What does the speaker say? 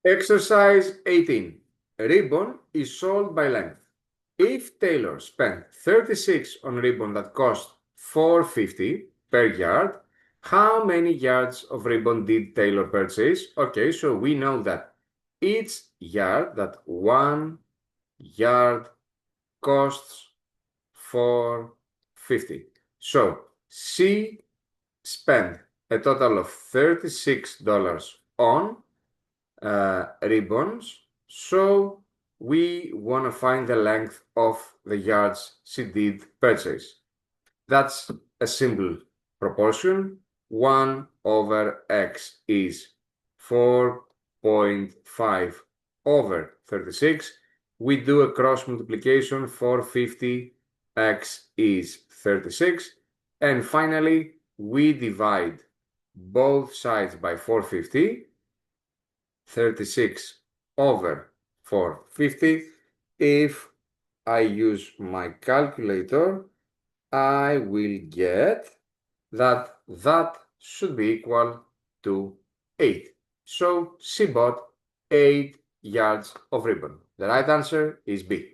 Exercise 18. A ribbon is sold by length. If Taylor spent 36 on ribbon that cost $4.50 per yard, how many yards of ribbon did Taylor purchase? Okay, so we know that each yard, that 1 yard costs $4.50. So she spent a total of $36 on ribbons. So we want to find the length of the yards she did purchase. That's a simple proportion. 1 over x is 4.5 over 36. We do a cross multiplication. 450, x is 36. And finally, we divide both sides by 450. 36 over 450. If I use my calculator, I will get that should be equal to 8. So she bought 8 yards of ribbon. The right answer is B.